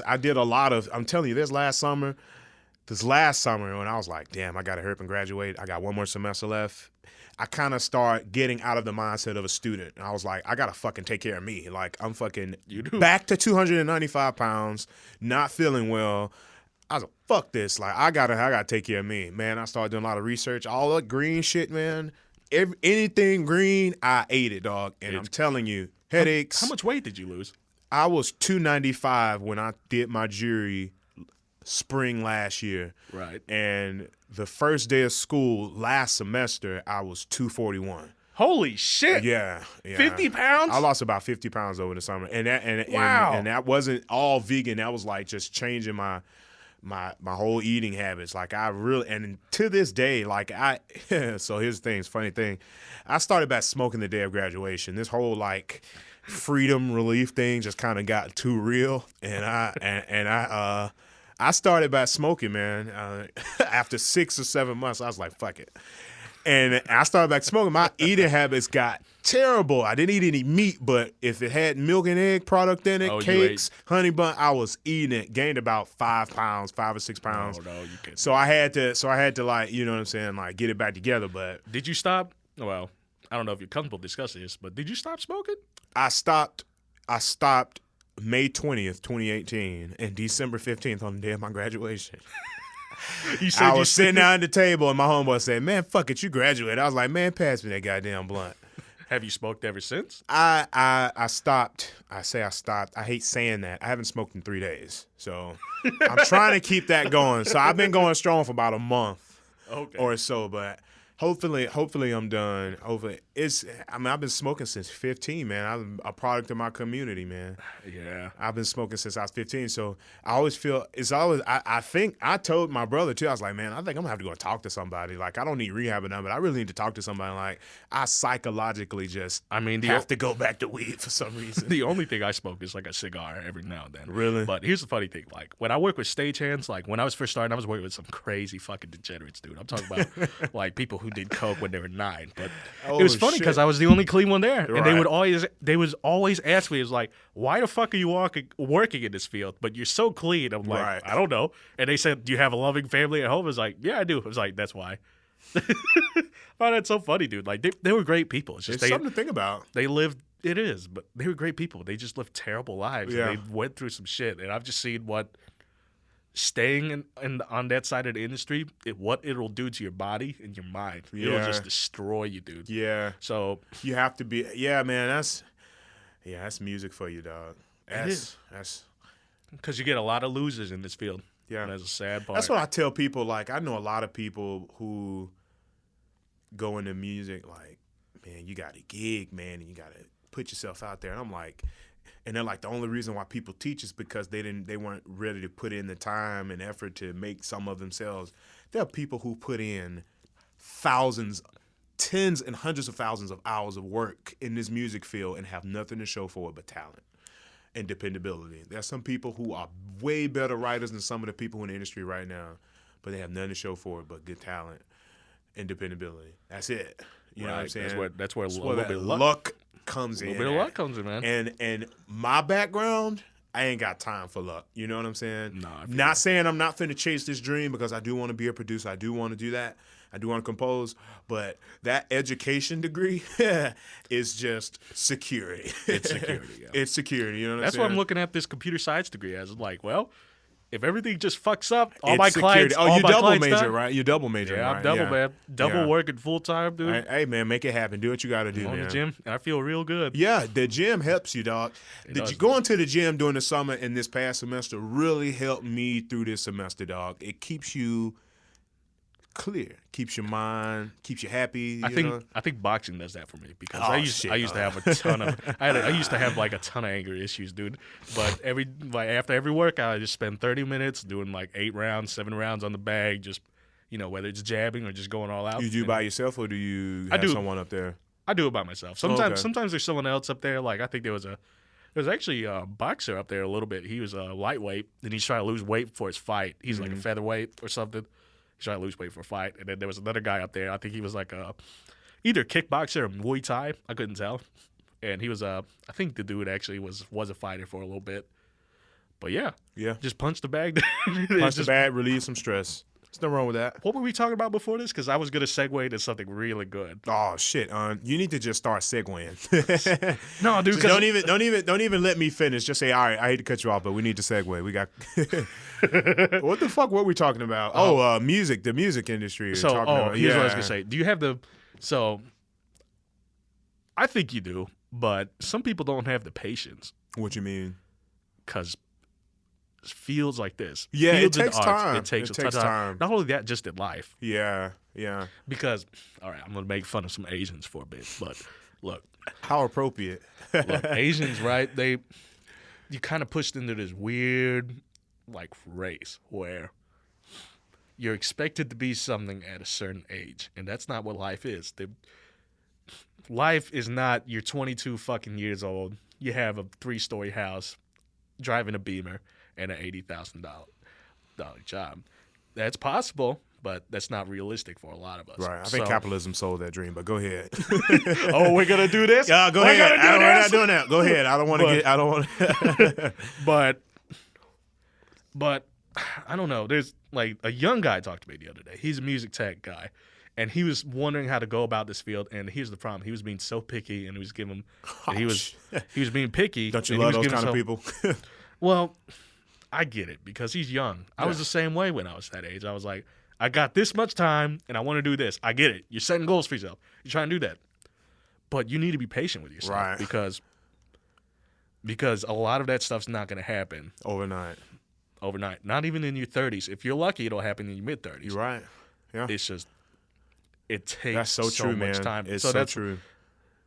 I did a lot of. I'm telling you, this last summer when I was like, damn, I got to hurry up and graduate. I got one more semester left. I kind of start getting out of the mindset of a student. And I was like, I got to fucking take care of me. Like, I'm fucking back to 295 pounds, not feeling well. I was like, fuck this. Like, I gotta take care of me. Man, I started doing a lot of research. All that green shit, man. Anything green, I ate it, dog. And I'm telling you, headaches. How much weight did you lose? I was 295 when I did my jury spring last year. Right. And the first day of school last semester, I was 241. Holy shit. Yeah. 50 pounds? I lost about 50 pounds over the summer. And that wasn't all vegan. That was like just changing my whole eating habits. Like I really, and to this day, like so here's the thing, it's a funny thing. I started back smoking the day of graduation. This whole like freedom relief thing just kind of got too real. And I started back smoking, man. After 6 or 7 months, I was like, fuck it. And I started back smoking. My eating habits got terrible. I didn't eat any meat, but if it had milk and egg product in it, cakes, honey bun, I was eating it. Gained about 5 or 6 pounds. No, you can't. So I had to like, you know what I'm saying, like get it back together. But did you stop? Well, I don't know if you're comfortable discussing this, but did you stop smoking? I stopped May 20th, 2018, and December 15th on the day of my graduation. I was sitting down at the table, and my homeboy said, man, fuck it, you graduated. I was like, man, pass me that goddamn blunt. Have you smoked ever since? I stopped. I stopped. I hate saying that. I haven't smoked in 3 days. So I'm trying to keep that going. So I've been going strong for about a month or so, but hopefully I'm done. Hopefully I've been smoking since 15, man. I'm a product of my community, man. Yeah. I've been smoking since I was 15. So I always feel I think I told my brother too, I was like, man, I think I'm gonna have to go talk to somebody. Like I don't need rehab or nothing, but I really need to talk to somebody. Like I psychologically just have to go back to weed for some reason. The only thing I smoke is like a cigar every now and then. Really? But here's the funny thing. Like when I work with stagehands, like when I was first starting, I was working with some crazy fucking degenerates, dude. I'm talking about like people who did coke when they were 9. But it was funny because I was the only clean one there. And they would always ask me, it's like, why the fuck are you working in this field? But you're so clean. I'm like, I don't know. And they said, do you have a loving family at home? I was like, yeah, I do. I was like, that's why. Oh, that's so funny, dude. Like they were great people. It's just something to think about. They lived. It is, but they were great people. They just lived terrible lives. Yeah. And they went through some shit. And I've just seen what staying on that side of the industry, what it'll do to your body and your mind. Yeah. It'll just destroy you, dude. Yeah. So you have to be. Yeah, man. That's music for you, dog. That's because you get a lot of losers in this field. Yeah, and that's a sad part. That's what I tell people. Like I know a lot of people who go into music. Like, man, you got a gig, man, and you got to put yourself out there. And I'm like, and they're like, the only reason why people teach is because they weren't ready to put in the time and effort to make some of themselves. There are people who put in thousands, tens and hundreds of thousands of hours of work in this music field and have nothing to show for it but talent and dependability. There are some people who are way better writers than some of the people in the industry right now, but they have nothing to show for it but good talent and dependability. That's it. You know what I'm saying? That's where a little bit of luck comes in. A little bit of luck comes in, man. And my background, I ain't got time for luck. You know what I'm saying? No, not saying I'm not finna chase this dream because I do want to be a producer. I do want to do that. I do want to compose. But that education degree is just security. It's security. Yeah. It's security. You know what I'm saying? That's what I'm looking at this computer science degree as. Like, well, if everything just fucks up, all it's my security. clients. Oh, you double major, done. right? You double major, yeah, right? I'm double, man. Double working full time, dude. Hey, man, make it happen. Do what you got to do, man. On the gym, and I feel real good. Yeah, the gym helps you, dog. Did you go into the gym during the summer and this past semester really helped me through this semester, dog? It keeps you clear, keeps your mind, keeps you happy. I think boxing does that for me because I used to have a ton of I used to have like a ton of anger issues, dude. But after every workout, I just spend 30 minutes doing like 8 rounds, 7 rounds on the bag, just whether it's jabbing or just going all out. You do by yourself or do you have someone up there? I do it by myself. Sometimes there's someone else up there. Like I think there was actually a boxer up there a little bit. He was a lightweight, and he's trying to lose weight for his fight. He's like a featherweight or something. He's trying to lose weight for a fight. And then there was another guy up there. I think he was like either kickboxer or Muay Thai. I couldn't tell. And he was I think the dude actually was a fighter for a little bit. But yeah, just punch the bag. Punch the bag, relieve some stress. There's nothing wrong with that. What were we talking about before this? Because I was gonna segue to something really good. Oh shit! You need to just start segueing. No, dude. Don't even let me finish. Just say, all right. I hate to cut you off, but we need to segue. We got. What the fuck were we talking about? Music. The music industry. Here's what I was gonna say. Do you have the? So, I think you do, but some people don't have the patience. What you mean? Because fields like this. Yeah, fields it takes time. It takes time. Not only that, just in life. Yeah. Because, all right, I'm going to make fun of some Asians for a bit, but look. How appropriate. Look, Asians, right, you kind of pushed into this weird, like, race where you're expected to be something at a certain age, and that's not what life is. Life is not you're 22 fucking years old, you have a 3-story house, driving a Beamer, and an $80,000 job. That's possible, but that's not realistic for a lot of us. Right. I think capitalism sold that dream, but go ahead. Oh, we're going to do this? Yeah, go ahead. We're not doing that. Go ahead. I don't want to But I don't know. There's like a young guy talked to me the other day. He's a music tech guy. And he was wondering how to go about this field, and here's the problem: he was being so picky, and he was giving he was being picky. Don't you love those kind of people? Well, I get it because he's young. I was the same way when I was that age. I was like, I got this much time, and I want to do this. I get it. You're setting goals for yourself. You're trying to do that, but you need to be patient with yourself, right? Because a lot of that stuff's not going to happen overnight. Not even in your 30s. If you're lucky, it'll happen in your mid 30s. You're right. Yeah. It's just. It takes that's so true, much man. time. It's so true.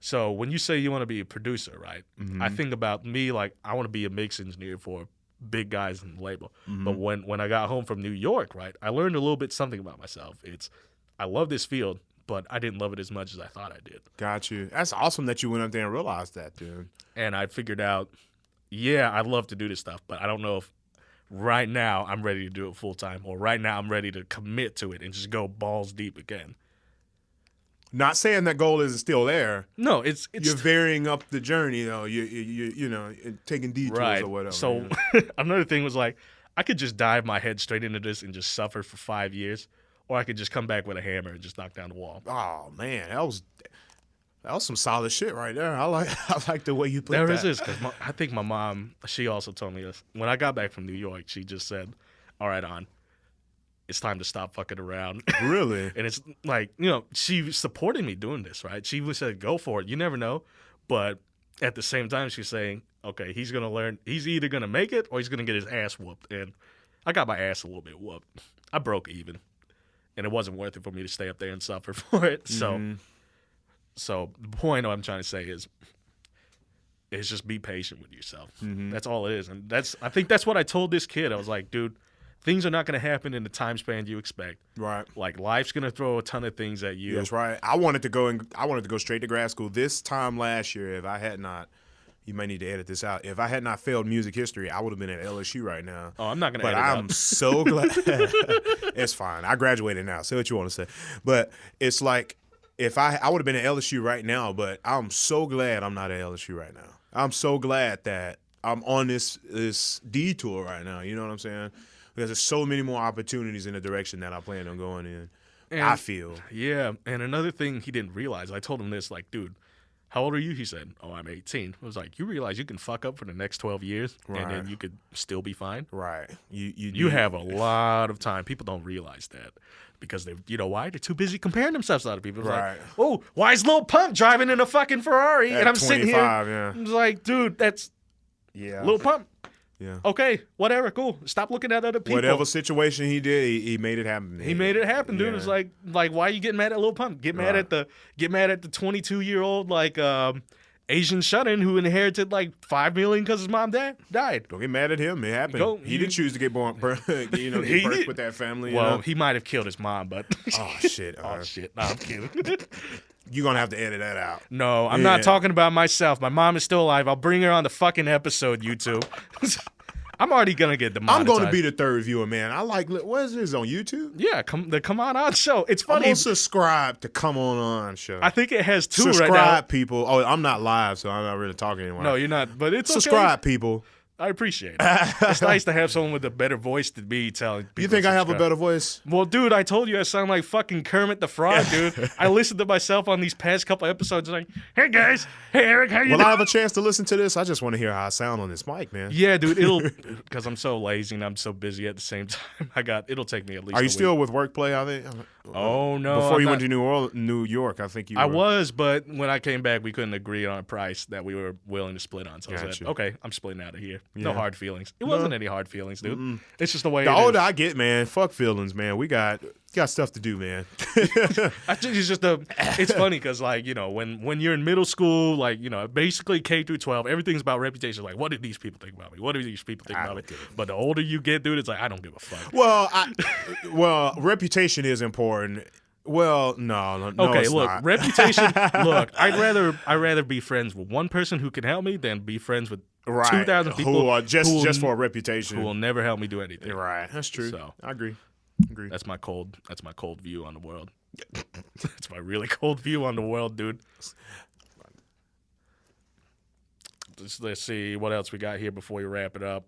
So when you say you want to be a producer, right? Mm-hmm. I think about me like I want to be a mix engineer for big guys in the label. Mm-hmm. But when I got home from New York, right, I learned a little bit something about myself. I love this field, but I didn't love it as much as I thought I did. Got you. That's awesome that you went up there and realized that, dude. And I figured out, I'd love to do this stuff, but I don't know if right now I'm ready to do it full time or right now I'm ready to commit to it and just go balls deep again. Not saying that goal isn't still there. No, it's you're varying up the journey, though. You know, taking detours or whatever. So another thing was like, I could just dive my head straight into this and just suffer for 5 years, or I could just come back with a hammer and just knock down the wall. Oh man, that was some solid shit right there. I like the way you put that. There is this because I think my mom, she also told me this when I got back from New York. She just said, "All right, On. It's time to stop fucking around." Really? And it's like, she supported me doing this, right? She said, go for it. You never know. But at the same time, she's saying, okay, he's going to learn. He's either going to make it or he's going to get his ass whooped. And I got my ass a little bit whooped. I broke even. And it wasn't worth it for me to stay up there and suffer for it. Mm-hmm. So the point I'm trying to say is just be patient with yourself. Mm-hmm. That's all it is. And I think that's what I told this kid. I was like, dude, things are not going to happen in the time span you expect. Right. Like life's going to throw a ton of things at you. That's right. I wanted to go straight to grad school this time last year. If I had not, you may need to edit this out. If I had not failed music history, I would have been at LSU right now. Oh, I'm not going to edit it. But I'm so glad. It's fine. I graduated now. Say what you want to say. But it's like if I would have been at LSU right now, but I'm so glad I'm not at LSU right now. I'm so glad that I'm on this detour right now. You know what I'm saying? Because there's so many more opportunities in the direction that I plan on going in. And, I feel. Yeah. And another thing he didn't realize, I told him this, like, dude, how old are you? He said, oh, I'm 18. I was like, you realize you can fuck up for the next 12 years and then you could still be fine? Right. You have a lot of time. People don't realize that because why? They're too busy comparing themselves to other people. It's right. Like, oh, why is Lil Pump driving in a fucking Ferrari? At and I'm sitting here. Yeah. I'm like, dude, that's Lil Pump. Yeah. Okay, whatever, cool. Stop looking at other people. Whatever situation he did, he made it happen. He made it happen, dude. Yeah. It's like why are you getting mad at Lil Pump? Get mad at the 22-year-old Asian shut-in who inherited like $5 million because his mom died. Don't get mad at him. It happened. He didn't choose to get born. Get birthed with that family. Well, he might have killed his mom, but oh shit. Shit. No, I'm kidding. You're gonna have to edit that out. No, I'm not talking about myself. My mom is still alive. I'll bring her on the fucking episode, you two. I'm already gonna get demonetized. I'm gonna be the third viewer, man. I like. What is this on YouTube? Yeah, the Come On show. It's funny. I'm gonna subscribe to Come On show. I think it has 2 subscribe, right now. people. Oh, I'm not live, so I'm not really talking anymore. No, you're not. But it's subscribe, okay. people. I appreciate it. It's nice to have someone with a better voice than me telling people. You think I have a better voice? Well, dude, I told you I sound like fucking Kermit the Frog, dude. I listened to myself on these past couple episodes like, hey, guys. Hey, Eric, how you doing? Will I have a chance to listen to this? I just want to hear how I sound on this mic, man. Yeah, dude, because I'm so lazy and I'm so busy at the same time. It'll take me at least Are you a still week. with Workplay, I think? Oh, no. Before you went to New York, I think you were. I was, but when I came back, we couldn't agree on a price that we were willing to split on. So I said, okay, I'm splitting out of here. No hard feelings. It wasn't any hard feelings, dude. Mm-mm. It's just the way the older I get, man, fuck feelings, man. We got stuff to do, man. It's funny because, like, you know, when you're in middle school, like, you know, basically K through 12, everything's about reputation. Like, what did these people think about me? What do these people think about me? But the older you get, dude, it's like, I don't give a fuck. Well, reputation is important. Well, no. Okay, it's look, not. reputation. Look, I'd rather be friends with one person who can help me than be friends with 2,000 people who are just for a reputation, who will never help me do anything. Right, that's true. So I agree. That's my cold view on the world. That's my really cold view on the world, dude. Let's see what else we got here before we wrap it up.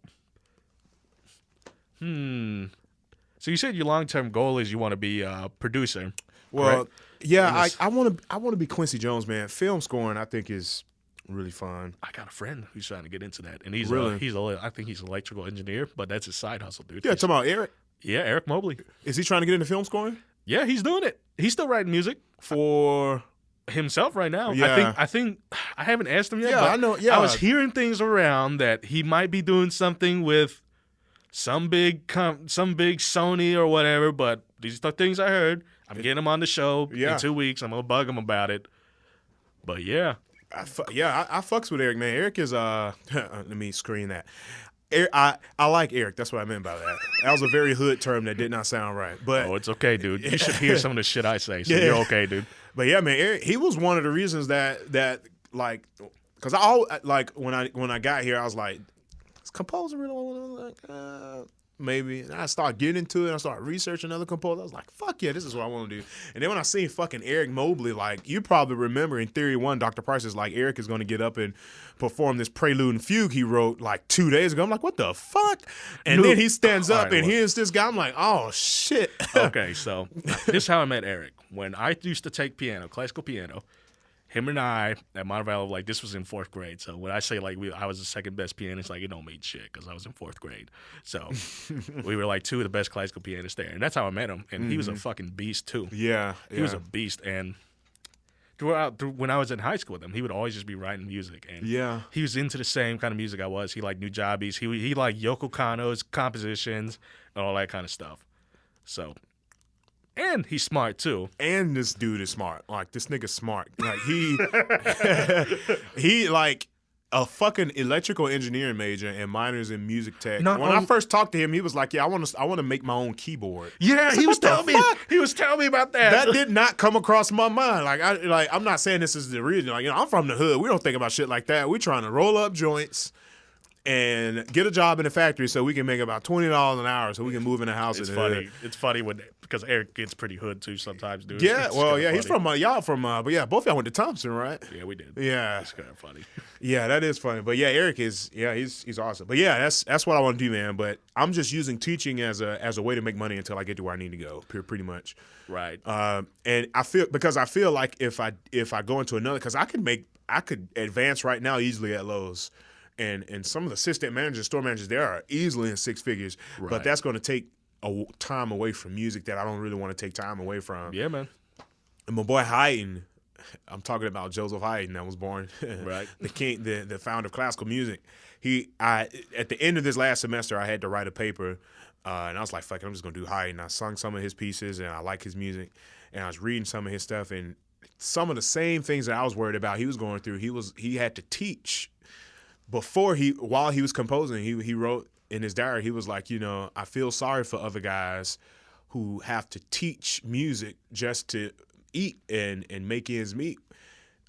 So you said your long-term goal is you want to be a producer. Well, correct? yeah, I want to be Quincy Jones, man. Film scoring, I think, is really fun. I got a friend who's trying to get into that, and I think he's an electrical engineer, but that's his side hustle, dude. Yeah, talking about Eric. Yeah, Eric Mobley. Is he trying to get into film scoring? Yeah, he's doing it. He's still writing music for himself right now. Yeah. I think I haven't asked him yet. Yeah, but I know. Yeah, I was hearing things around that he might be doing something with some big Sony or whatever. But these are things I heard. I'm getting him on the show in 2 weeks. I'm gonna bug him about it. But yeah. I fucks with Eric, man. Eric is let me screen that. I like Eric. That's what I meant by that. That was a very hood term that did not sound right. But it's okay, dude. You should hear some of the shit I say. So you're okay, dude. But yeah, man, Eric, he was one of the reasons that like, because I like when I got here, I was like, is composer really maybe. And I started getting into it. I started researching other composers. I was like, fuck yeah, this is what I want to do. And then when I seen fucking Eric Mobley, like, you probably remember in Theory 1, Dr. Price is like, Eric is going to get up and perform this prelude and fugue he wrote like 2 days ago. I'm like, what the fuck? And then he stands up and here's this guy. I'm like, oh, shit. Okay, so this is how I met Eric. When I used to take classical piano, him and I at Montevallo, like, this was in 4th grade. So when I say, like, I was the second best pianist, like, it don't mean shit because I was in 4th grade. So we were, like, 2 of the best classical pianists there. And that's how I met him. And he was a fucking beast, too. Yeah. He was a beast. And when I was in high school with him, he would always just be writing music. And he was into the same kind of music I was. He liked Nujabes. He liked Yoko Kanno's compositions and all that kind of stuff. So... And he's smart, too. And this dude is smart. Like, this nigga's smart. Like, he like, a fucking electrical engineering major and minors in music tech. When I first talked to him, he was like, yeah, I want to make my own keyboard. Yeah, he was telling me about that. That did not come across my mind. I'm not saying this is the reason. Like, I'm from the hood. We don't think about shit like that. We're trying to roll up joints and get a job in the factory so we can make about $20 an hour so we can move in a house. It's funny. It's funny because Eric gets pretty hood too sometimes, dude. Yeah, he's from y'all from but yeah, both y'all went to Thompson, right? Yeah, we did. Yeah, it's kind of funny. Yeah, that is funny. But yeah, Eric is he's awesome. But yeah, that's what I want to do, man. But I'm just using teaching as a way to make money until I get to where I need to go. Pretty much. Right. And I feel like if I go into another, because I could advance right now easily at Lowe's. And some of the assistant managers, store managers, they are easily in 6 figures. Right. But that's going to take time away from music that I don't really want to take time away from. Yeah, man. And my boy Haydn, I'm talking about Joseph Haydn that was born, right? The king, the founder of classical music. At the end of this last semester, I had to write a paper, and I was like, fuck it, I'm just going to do Haydn. I sung some of his pieces, and I like his music. And I was reading some of his stuff, and some of the same things that I was worried about he was going through, he had to teach. While he was composing, he wrote in his diary, he was like, I feel sorry for other guys who have to teach music just to eat and make ends meet.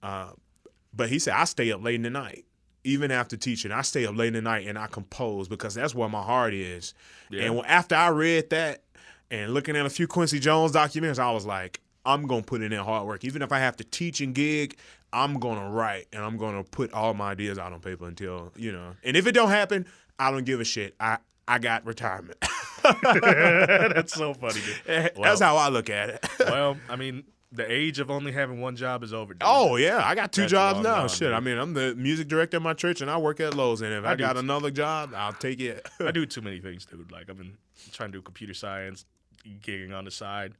But he said, I stay up late in the night. Even after teaching, I stay up late in the night and I compose because that's where my heart is. Yeah. And after I read that and looking at a few Quincy Jones documentaries, I was like, I'm going to put in hard work. Even if I have to teach and gig, I'm going to write and I'm going to put all my ideas out on paper until, And if it don't happen, I don't give a shit. I got retirement. That's so funny, dude. Well, that's how I look at it. Well, I mean, the age of only having one job is over, dude. Oh, yeah. I got 2 jobs now. Gone, Shit. dude. I mean, I'm the music director at my church, and I work at Lowe's. And if I got another job, I'll take it. I do too many things, dude. Like, I've been trying to do computer science, gigging on the side,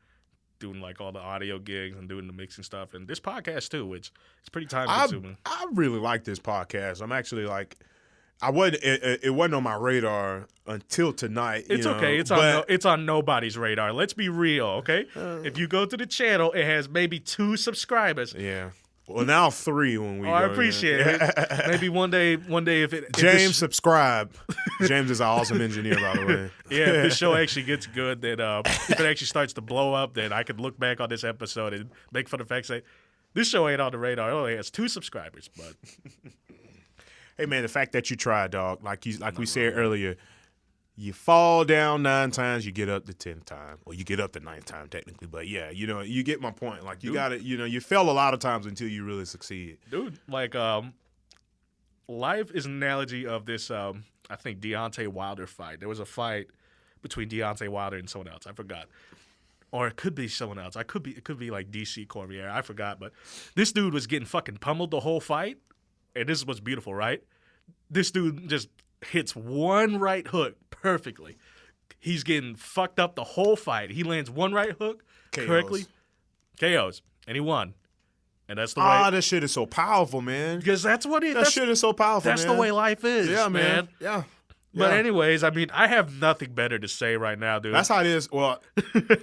doing, like, all the audio gigs and doing the mixing stuff. And this podcast, too, which is pretty time-consuming. I really like this podcast. I'm actually, like... It wasn't on my radar until tonight. It's okay. It's on nobody's radar. Let's be real, okay? If you go to the channel, it has maybe 2 subscribers. Yeah. Well, now 3 when we. I appreciate it. Maybe one day, if James, subscribe. James is an awesome engineer, by the way. Yeah, if this show actually gets good, then if it actually starts to blow up, then I could look back on this episode and make fun of the fact say, this show ain't on the radar. It only has 2 subscribers, but. Hey, man, the fact that you tried, dog, like we said earlier, you fall down 9 times, you get up the 10th time. Or you get up the 9th time, technically. But, yeah, you get my point. Like, you got to, you fail a lot of times until you really succeed. Dude, like, life is an analogy of this, I think, Deontay Wilder fight. There was a fight between Deontay Wilder and someone else. I forgot. Or it could be someone else. It could be like DC Cormier. I forgot. But this dude was getting fucking pummeled the whole fight. And this is what's beautiful, right? This dude just hits one right hook perfectly. He's getting fucked up the whole fight. He lands one right hook correctly. KOs. And he won. And that's the way. Ah, that shit is so powerful, man. Because that's what it is. That shit is so powerful, That's the way life is, yeah, man. Yeah. But anyways, I mean, I have nothing better to say right now, dude. That's how it is. Well,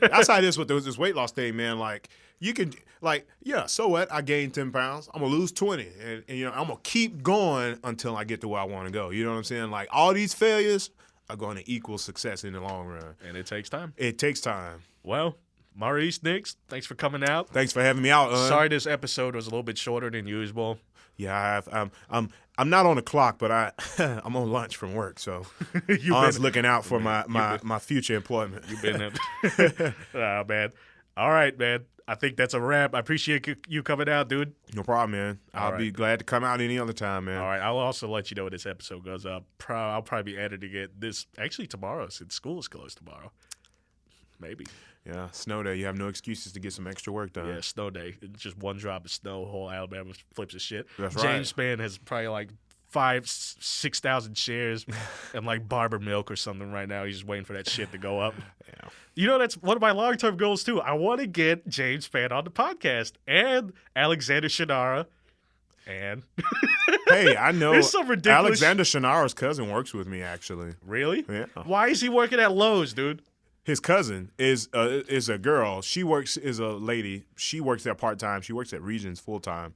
that's how it is with this weight loss thing, man. Like, you can, like, yeah, so what? I gained 10 pounds. I'm going to lose 20. And, I'm going to keep going until I get to where I want to go. You know what I'm saying? Like, all these failures are going to equal success in the long run. And it takes time. It takes time. Well, Maurice Nix, thanks for coming out. Thanks for having me out. Sorry this episode was a little bit shorter than usual. Yeah, I have. I'm not on the clock, but I'm on lunch from work, so I was looking out for my future employment. You've been there. Oh, man. All right, man. I think that's a wrap. I appreciate you coming out, dude. No problem, man. I'll be glad to come out any other time, man. All right. I'll also let you know when this episode goes up. I'll probably be editing it actually tomorrow, since school is closed tomorrow. Maybe. Yeah, snow day. You have no excuses to get some extra work done. Yeah, snow day. It's just one drop of snow. Whole Alabama flips of shit. That's right. James Spann has probably like 6,000 shares and like Barber Milk or something right now. He's just waiting for that shit to go up. Yeah. That's one of my long-term goals too. I want to get James Spann on the podcast and Alexander Shannara. And hey, I know there's some ridiculous Alexander Shannara's cousin works with me, actually. Really? Yeah. Why is he working at Lowe's, dude? His cousin is a girl. Is a lady. She works there part-time. She works at Regions full-time.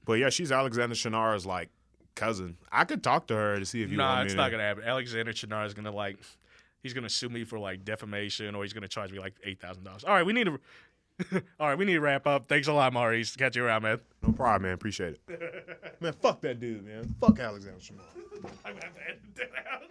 But yeah, she's Alexander Shannara's like cousin. I could talk to her to see if you want me to. Nah, it's not gonna happen. Alexander Shannara is gonna he's gonna sue me for like defamation, or he's gonna charge me like $8,000. All right, we need to wrap up. Thanks a lot, Maurice. Catch you around, man. No problem, man. Appreciate it. Man, fuck that dude, man. Fuck Alexander Shannara. I'm gonna have to edit that out.